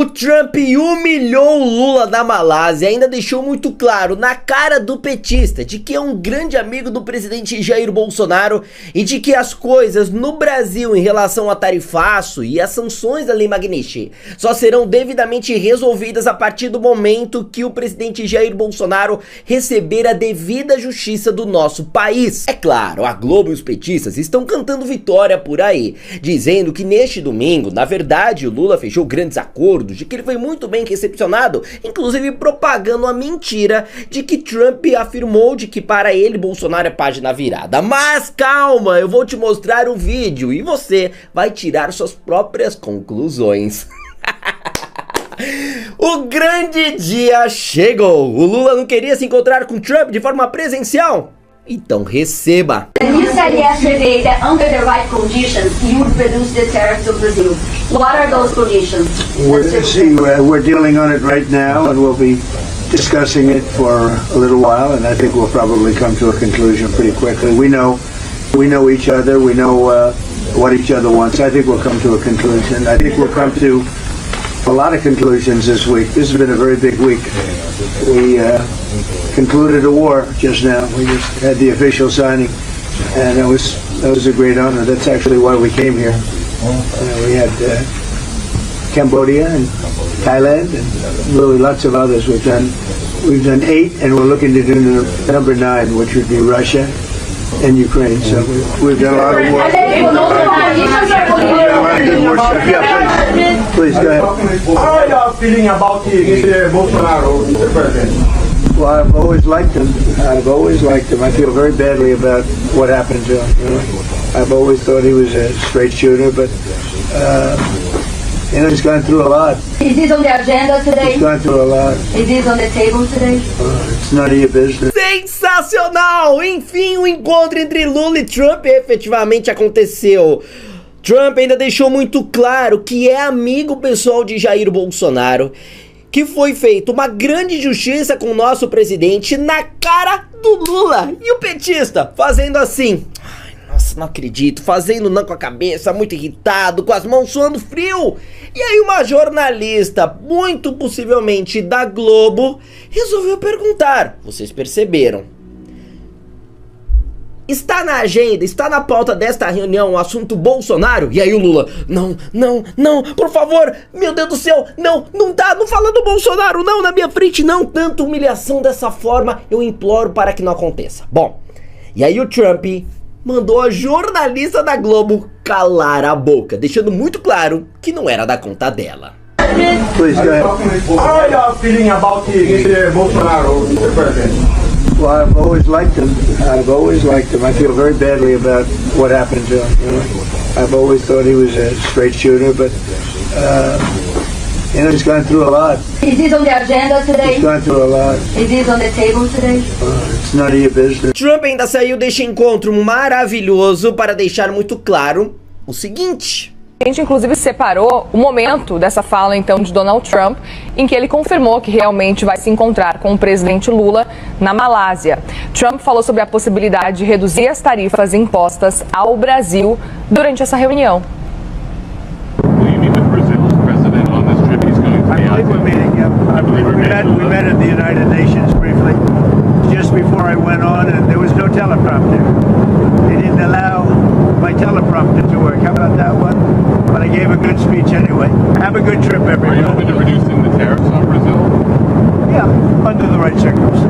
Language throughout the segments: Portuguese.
O Trump humilhou o Lula na Malásia e ainda deixou muito claro na cara do petista de que é um grande amigo do presidente Jair Bolsonaro e de que as coisas no Brasil em relação a tarifaço e as sanções da Lei Magnitsky só serão devidamente resolvidas a partir do momento que o presidente Jair Bolsonaro receber a devida justiça do nosso país. É claro, a Globo e os petistas estão cantando vitória por aí, dizendo que neste domingo, na verdade, o Lula fechou grandes acordos, de que ele foi muito bem recepcionado, inclusive propagando a mentira de que Trump afirmou de que para ele Bolsonaro é página virada. Mas calma, eu vou te mostrar o vídeo e você vai tirar suas próprias conclusões. O grande dia chegou! O Lula não queria se encontrar com Trump de forma presencial? Então receba! You said yesterday that under the right conditions you would reduce the tariffs to Brazil. What are those conditions? We're dealing on it right now, and we'll be discussing it for a little while, and I think we'll probably come to a conclusion pretty quickly. We know each other. We know what each other wants. I think we'll come to a conclusion. I think we'll come to a lot of conclusions this week. This has been a very big week. We concluded a war just now. We just had the official signing, and that was a great honor. That's actually why we came here. We had Cambodia and Thailand and really lots of others. We've done 8, and we're looking to do number 9, which would be Russia and Ukraine. So we've done a lot of work. Yeah, please go ahead. How are you feeling about Mr. Bolsonaro, Mr. President? Well, I've always liked him. I feel very badly about what happened to him. You know? I've always thought he was a straight shooter, but he's gone through a lot. Is this on the agenda today? He's gone through a lot. Is this on the table today? It's none of your business. Sensacional! Enfim, o encontro entre Lula e Trump efetivamente aconteceu. Trump ainda deixou muito claro que é amigo pessoal de Jair Bolsonaro, que foi feita uma grande justiça com o nosso presidente na cara do Lula. E o petista fazendo assim... Nossa, não acredito, fazendo não com a cabeça, muito irritado, com as mãos suando frio. E aí uma jornalista, muito possivelmente da Globo, resolveu perguntar: vocês perceberam? Está na agenda, está na pauta desta reunião o assunto Bolsonaro? E aí o Lula: não, por favor, meu Deus do céu, não tá, não fala do Bolsonaro, não, na minha frente, não, tanta humilhação dessa forma, eu imploro para que não aconteça. Bom, e aí o Trump mandou a jornalista da Globo calar a boca, deixando muito claro que não era da conta dela. Please go ahead. How are you feeling about Mr. Bolsonaro, Mr. President? Well, I've always liked him. I feel very badly about what happened to him. You know? I've always thought he was a straight shooter, but he's gone through a lot. Is this on the agenda today? He's gone through a lot. Is this on the table today? It's none of your business. Trump ainda saiu deste encontro maravilhoso para deixar muito claro o seguinte. A gente inclusive separou o momento dessa fala então de Donald Trump, em que ele confirmou que realmente vai se encontrar com o presidente Lula na Malásia. Trump falou sobre a possibilidade de reduzir as tarifas impostas ao Brasil durante essa reunião. We met at the United Nations briefly, just before I went on, and there was no teleprompter. They didn't allow my teleprompter to work. How about that one? But I gave a good speech anyway. Have a good trip, everyone. Are you open to reducing the tariffs on Brazil? Yeah, under the right circumstances.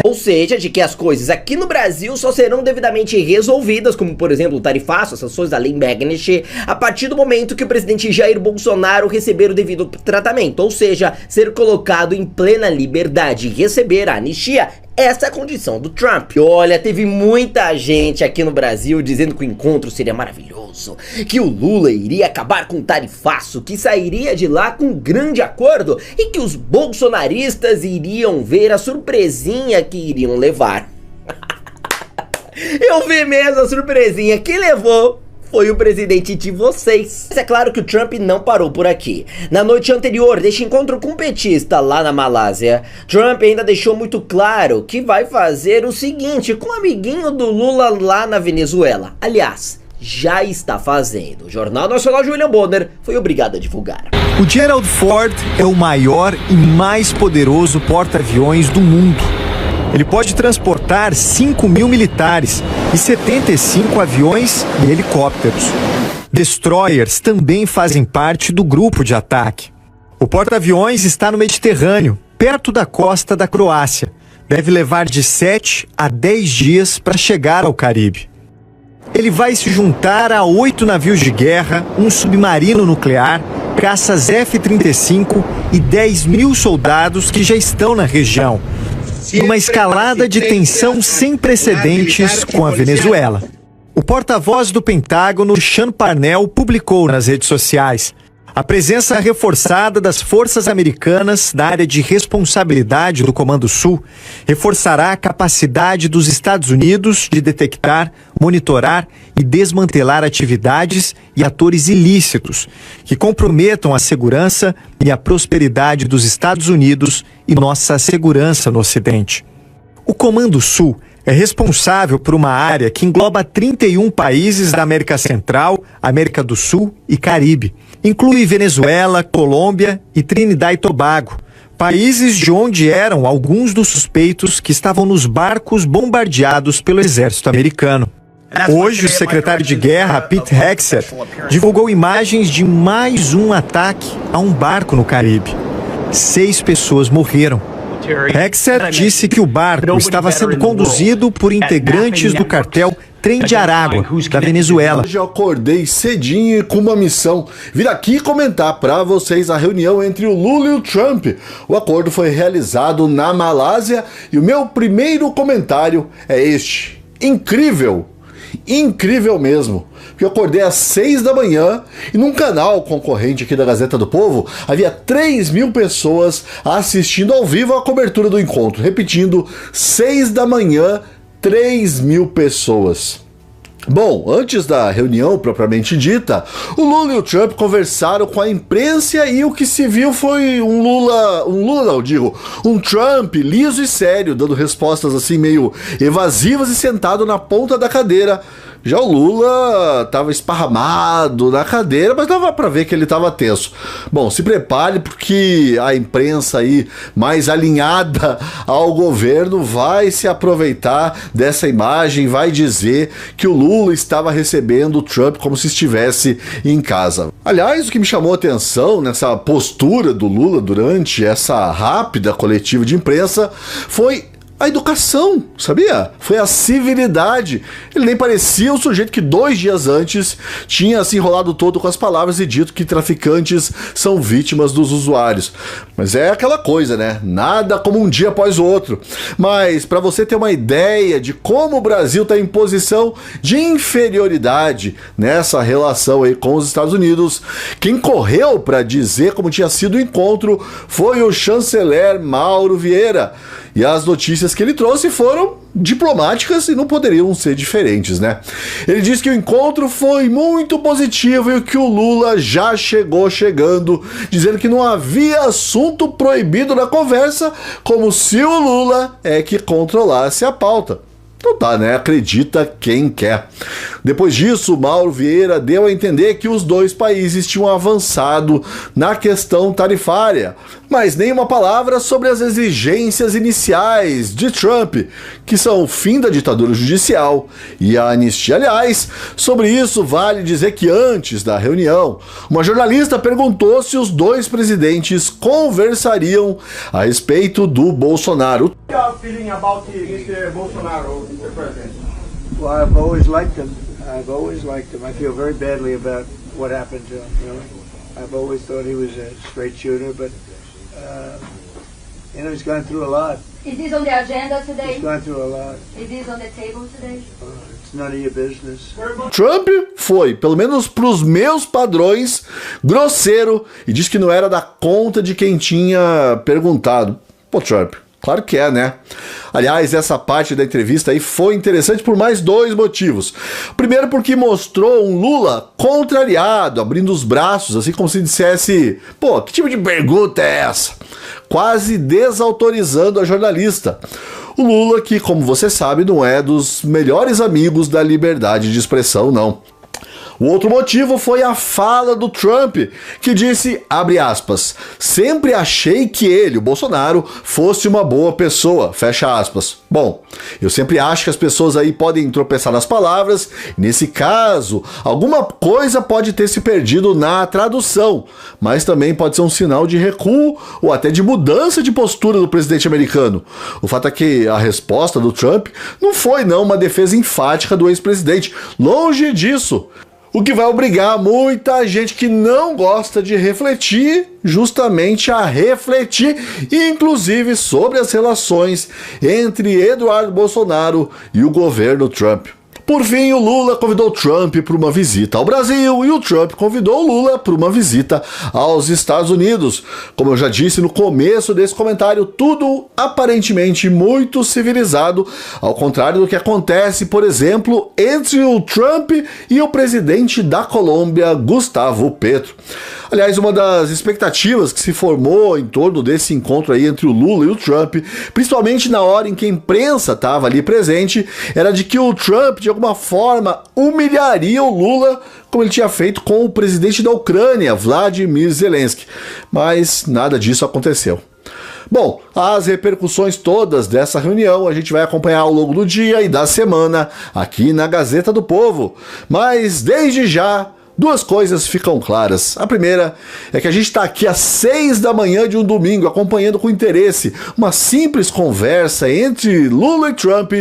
Ou seja, de que as coisas aqui no Brasil só serão devidamente resolvidas, como por exemplo o tarifaço, as sanções da Lei Magnitsky, a partir do momento que o presidente Jair Bolsonaro receber o devido tratamento, ou seja, ser colocado em plena liberdade e receber a anistia. Essa é a condição do Trump. E olha, teve muita gente aqui no Brasil dizendo que o encontro seria maravilhoso, que o Lula iria acabar com o tarifaço, que sairia de lá com um grande acordo e que os bolsonaristas iriam ver a surpresinha que iriam levar. Eu vi mesmo a surpresinha que levou. Foi o presidente de vocês. Mas é claro que o Trump não parou por aqui. Na noite anterior deste encontro com o petista lá na Malásia, Trump ainda deixou muito claro que vai fazer o seguinte com o amiguinho do Lula lá na Venezuela. Aliás, já está fazendo. O Jornal Nacional de William Bonner foi obrigado a divulgar. O Gerald Ford é o maior e mais poderoso porta-aviões do mundo. Ele pode transportar 5.000 militares e 75 aviões e helicópteros. Destroyers também fazem parte do grupo de ataque. O porta-aviões está no Mediterrâneo, perto da costa da Croácia. Deve levar de 7 a 10 dias para chegar ao Caribe. Ele vai se juntar a 8 navios de guerra, um submarino nuclear, caças F-35 e 10.000 soldados que já estão na região. Uma escalada de tensão sem precedentes com a Venezuela. O porta-voz do Pentágono, Sean Parnell, publicou nas redes sociais: a presença reforçada das forças americanas na área de responsabilidade do Comando Sul reforçará a capacidade dos Estados Unidos de detectar, monitorar e desmantelar atividades e atores ilícitos que comprometam a segurança e a prosperidade dos Estados Unidos e nossa segurança no Ocidente. O Comando Sul é responsável por uma área que engloba 31 países da América Central, América do Sul e Caribe. Inclui Venezuela, Colômbia e Trinidad e Tobago, países de onde eram alguns dos suspeitos que estavam nos barcos bombardeados pelo exército americano. Hoje, o secretário de Guerra, Pete Hegseth, divulgou imagens de mais um ataque a um barco no Caribe. 6 pessoas morreram. Hegseth disse que o barco estava sendo conduzido por integrantes do cartel Trem de Aragua, da Venezuela. Hoje eu acordei cedinho com uma missão: vir aqui comentar para vocês a reunião entre o Lula e o Trump. O acordo foi realizado na Malásia e o meu primeiro comentário é este: incrível! Incrível mesmo, porque eu acordei às 6 da manhã e num canal concorrente aqui da Gazeta do Povo havia 3.000 pessoas assistindo ao vivo a cobertura do encontro. Repetindo, 6 da manhã, 3.000 pessoas. Bom, antes da reunião propriamente dita, o Lula e o Trump conversaram com a imprensa e o que se viu foi um Trump liso e sério, dando respostas assim meio evasivas e sentado na ponta da cadeira. Já o Lula estava esparramado na cadeira, mas dava para ver que ele estava tenso. Bom, se prepare porque a imprensa aí mais alinhada ao governo vai se aproveitar dessa imagem, vai dizer que o Lula estava recebendo o Trump como se estivesse em casa. Aliás, o que me chamou a atenção nessa postura do Lula durante essa rápida coletiva de imprensa foi a educação, sabia? Foi a civilidade. Ele nem parecia o sujeito que 2 dias antes tinha se enrolado todo com as palavras e dito que traficantes são vítimas dos usuários. Mas é aquela coisa, né? Nada como um dia após o outro. Mas para você ter uma ideia de como o Brasil está em posição de inferioridade nessa relação aí com os Estados Unidos, quem correu para dizer como tinha sido o encontro foi o chanceler Mauro Vieira. E as notícias que ele trouxe foram diplomáticas e não poderiam ser diferentes, né? Ele disse que o encontro foi muito positivo e que o Lula já chegando, dizendo que não havia assunto proibido na conversa, como se o Lula é que controlasse a pauta. Então tá, né? Acredita quem quer. Depois disso, Mauro Vieira deu a entender que os 2 países tinham avançado na questão tarifária, mas nenhuma palavra sobre as exigências iniciais de Trump, que são o fim da ditadura judicial e a anistia. Aliás, sobre isso vale dizer que antes da reunião, uma jornalista perguntou se os 2 presidentes conversariam a respeito do Bolsonaro. How are you feeling about Mr. Bolsonaro, Mr. President? Well, I've always liked him. I feel very badly about what happened to him, really. I've always thought he was a straight shooter, but, he's gone through a lot. Is this on the agenda today? He's gone through a lot. Is this on the table today? It's none of your business. Trump foi, pelo menos pros meus padrões, grosseiro e disse que não era da conta de quem tinha perguntado. Pô, Trump, claro que é, né? Aliás, essa parte da entrevista aí foi interessante por mais 2 motivos. Primeiro porque mostrou um Lula contrariado, abrindo os braços, assim como se dissesse: pô, que tipo de pergunta é essa? Quase desautorizando a jornalista. O Lula, que, como você sabe, não é dos melhores amigos da liberdade de expressão, não. O outro motivo foi a fala do Trump, que disse, abre aspas, sempre achei que ele, o Bolsonaro, fosse uma boa pessoa, fecha aspas. Bom, eu sempre acho que as pessoas aí podem tropeçar nas palavras, nesse caso, alguma coisa pode ter se perdido na tradução, mas também pode ser um sinal de recuo ou até de mudança de postura do presidente americano. O fato é que a resposta do Trump não foi uma defesa enfática do ex-presidente, longe disso. O que vai obrigar muita gente que não gosta de refletir, justamente a refletir, inclusive sobre as relações entre Eduardo Bolsonaro e o governo Trump. Por fim, o Lula convidou Trump para uma visita ao Brasil e o Trump convidou o Lula para uma visita aos Estados Unidos. Como eu já disse no começo desse comentário, tudo aparentemente muito civilizado, ao contrário do que acontece, por exemplo, entre o Trump e o presidente da Colômbia, Gustavo Petro. Aliás, uma das expectativas que se formou em torno desse encontro aí entre o Lula e o Trump, principalmente na hora em que a imprensa estava ali presente, era de que o Trump, de alguma forma, humilharia o Lula, como ele tinha feito com o presidente da Ucrânia, Vladimir Zelensky. Mas nada disso aconteceu. Bom, as repercussões todas dessa reunião a gente vai acompanhar ao longo do dia e da semana aqui na Gazeta do Povo. Mas desde já, duas coisas ficam claras. A primeira é que a gente está aqui às 6 da manhã de um domingo acompanhando com interesse uma simples conversa entre Lula e Trump.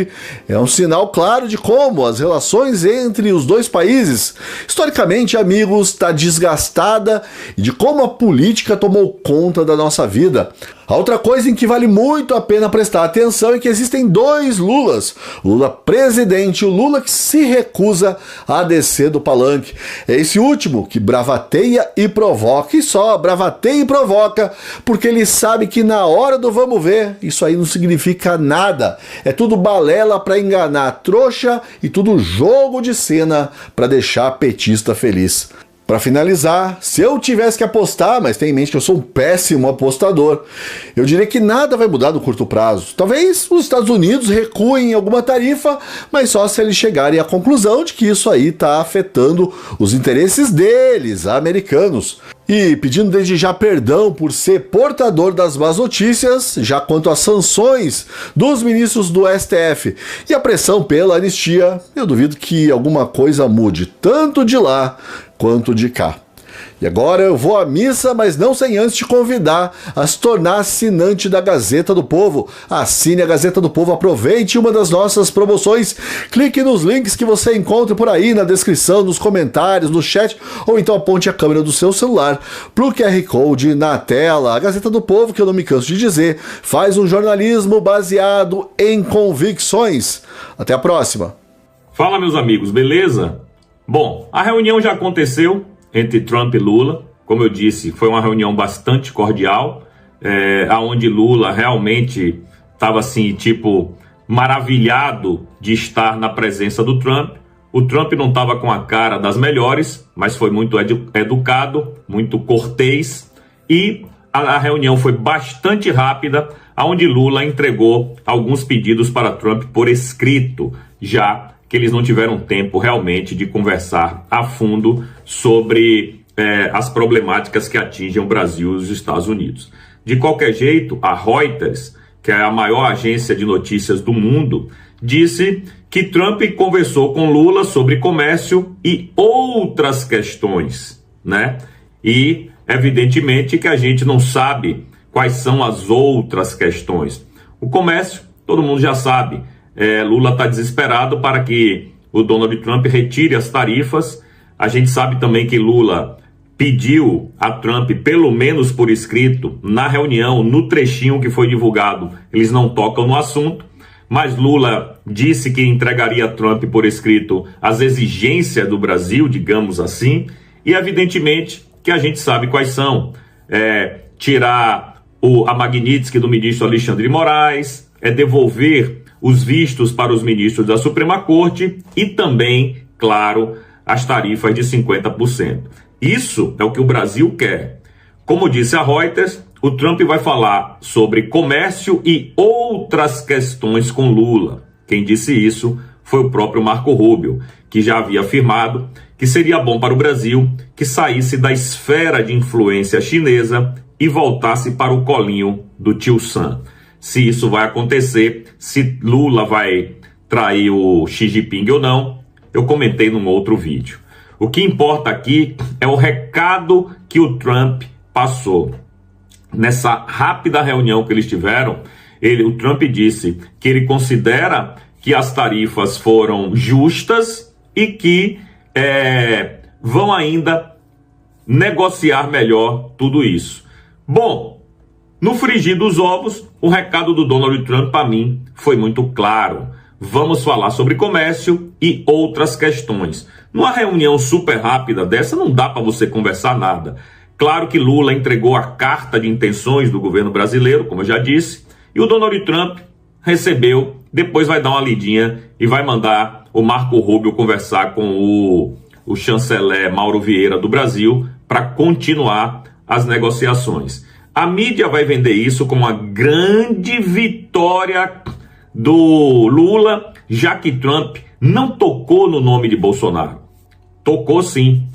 É um sinal claro de como as relações entre os dois países, historicamente amigos, está desgastada e de como a política tomou conta da nossa vida. A outra coisa em que vale muito a pena prestar atenção é que existem dois Lulas. O Lula presidente e o Lula que se recusa a descer do palanque. É esse último que bravateia e provoca, e só bravateia e provoca, porque ele sabe que na hora do vamos ver, isso aí não significa nada. É tudo balela para enganar a trouxa e tudo jogo de cena para deixar a petista feliz. Para finalizar, se eu tivesse que apostar, mas tenha em mente que eu sou um péssimo apostador, eu diria que nada vai mudar no curto prazo. Talvez os Estados Unidos recuem em alguma tarifa, mas só se eles chegarem à conclusão de que isso aí está afetando os interesses deles, americanos. E pedindo desde já perdão por ser portador das más notícias, já quanto às sanções dos ministros do STF e a pressão pela anistia, eu duvido que alguma coisa mude, tanto de lá quanto de cá. E agora eu vou à missa, mas não sem antes te convidar a se tornar assinante da Gazeta do Povo. Assine a Gazeta do Povo, aproveite uma das nossas promoções, clique nos links que você encontra por aí na descrição, nos comentários, no chat, ou então aponte a câmera do seu celular para o QR Code na tela. A Gazeta do Povo, que eu não me canso de dizer, faz um jornalismo baseado em convicções. Até a próxima. Fala, meus amigos, beleza? Bom, a reunião já aconteceu entre Trump e Lula. Como eu disse, foi uma reunião bastante cordial, onde Lula realmente estava assim, maravilhado de estar na presença do Trump. O Trump não estava com a cara das melhores, mas foi muito educado, muito cortês, e a reunião foi bastante rápida, onde Lula entregou alguns pedidos para Trump por escrito, já que eles não tiveram tempo realmente de conversar a fundo sobre as problemáticas que atingem o Brasil e os Estados Unidos. De qualquer jeito, a Reuters, que é a maior agência de notícias do mundo, disse que Trump conversou com Lula sobre comércio e outras questões, né? E, evidentemente, que a gente não sabe quais são as outras questões. O comércio, todo mundo já sabe. Lula está desesperado para que o Donald Trump retire as tarifas. A gente sabe também que Lula pediu a Trump, pelo menos por escrito, na reunião, no trechinho que foi divulgado, eles não tocam no assunto, mas Lula disse que entregaria a Trump por escrito as exigências do Brasil, digamos assim, e evidentemente que a gente sabe quais são. Tirar a Magnitsky do ministro Alexandre de Moraes, devolver os vistos para os ministros da Suprema Corte e também, claro, as tarifas de 50%. Isso é o que o Brasil quer. Como disse a Reuters, o Trump vai falar sobre comércio e outras questões com Lula. Quem disse isso foi o próprio Marco Rubio, que já havia afirmado que seria bom para o Brasil que saísse da esfera de influência chinesa e voltasse para o colinho do tio Sam. Se isso vai acontecer, se Lula vai trair o Xi Jinping ou não, eu comentei num outro vídeo. O que importa aqui é o recado que o Trump passou. Nessa rápida reunião que eles tiveram, o Trump disse que ele considera que as tarifas foram justas e que vão ainda negociar melhor tudo isso. Bom, no frigir dos ovos, o recado do Donald Trump para mim foi muito claro. Vamos falar sobre comércio e outras questões. Numa reunião super rápida dessa, não dá para você conversar nada. Claro que Lula entregou a carta de intenções do governo brasileiro, como eu já disse, e o Donald Trump recebeu, depois vai dar uma lidinha e vai mandar o Marco Rubio conversar com o chanceler Mauro Vieira do Brasil para continuar as negociações. A mídia vai vender isso como uma grande vitória do Lula, já que Trump não tocou no nome de Bolsonaro. Tocou sim.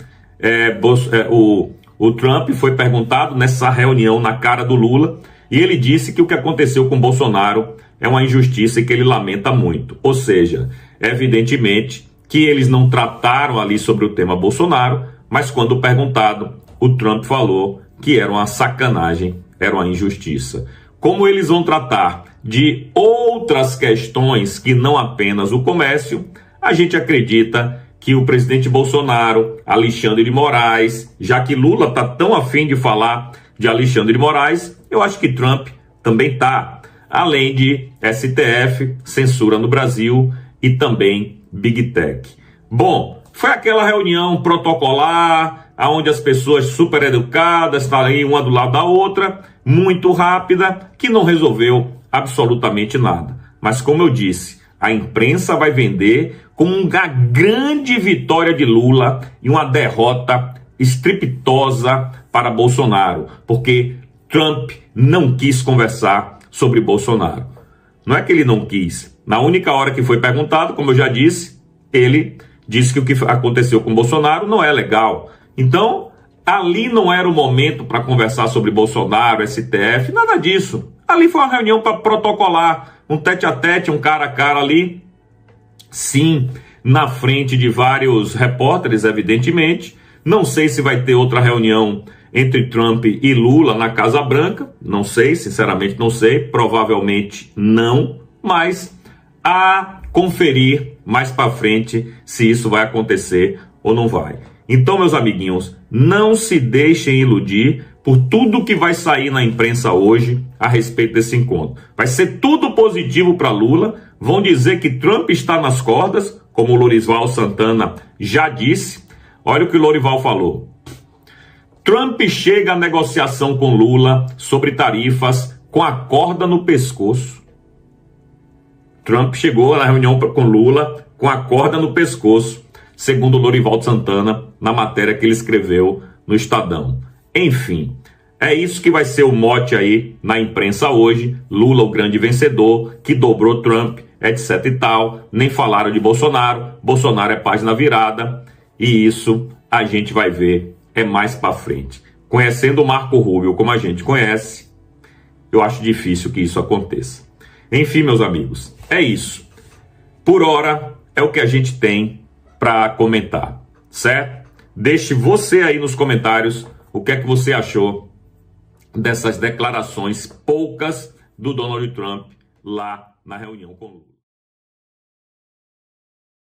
O Trump foi perguntado nessa reunião na cara do Lula e ele disse que o que aconteceu com Bolsonaro é uma injustiça e que ele lamenta muito. Ou seja, evidentemente que eles não trataram ali sobre o tema Bolsonaro, mas quando perguntado, o Trump falou que era uma sacanagem, era uma injustiça. Como eles vão tratar de outras questões que não apenas o comércio, a gente acredita que o presidente Bolsonaro, Alexandre de Moraes, já que Lula está tão afim de falar de Alexandre de Moraes, eu acho que Trump também está. Além de STF, censura no Brasil e também Big Tech. Bom, foi aquela reunião protocolar, onde as pessoas super educadas estão aí uma do lado da outra, muito rápida, que não resolveu absolutamente nada. Mas como eu disse, a imprensa vai vender como uma grande vitória de Lula e uma derrota estrepitosa para Bolsonaro, porque Trump não quis conversar sobre Bolsonaro. Não é que ele não quis. Na única hora que foi perguntado, como eu já disse, ele disse que o que aconteceu com Bolsonaro não é legal. Então, ali não era o momento para conversar sobre Bolsonaro, STF, nada disso. Ali foi uma reunião para protocolar, um tete-a-tete, um cara a cara ali. Sim, na frente de vários repórteres, evidentemente. Não sei se vai ter outra reunião entre Trump e Lula na Casa Branca. Não sei, sinceramente não sei. Provavelmente não, mas a conferir mais para frente se isso vai acontecer ou não vai. Então, meus amiguinhos, não se deixem iludir por tudo que vai sair na imprensa hoje a respeito desse encontro. Vai ser tudo positivo para Lula. Vão dizer que Trump está nas cordas, como o Lorival Santana já disse. Olha o que o Lorival falou. Trump chega à negociação com Lula sobre tarifas com a corda no pescoço. Trump chegou na reunião com Lula com a corda no pescoço, segundo o Lorival Santana, na matéria que ele escreveu no Estadão. Enfim, é isso que vai ser o mote aí na imprensa hoje. Lula, o grande vencedor, que dobrou Trump, etc e tal. Nem falaram de Bolsonaro. Bolsonaro é página virada. E isso a gente vai ver mais para frente. Conhecendo o Marco Rubio como a gente conhece, eu acho difícil que isso aconteça. Enfim, meus amigos, é isso. Por hora, é o que a gente tem para comentar, certo? Deixe você aí nos comentários o que é que você achou dessas declarações poucas do Donald Trump lá na reunião com Lula.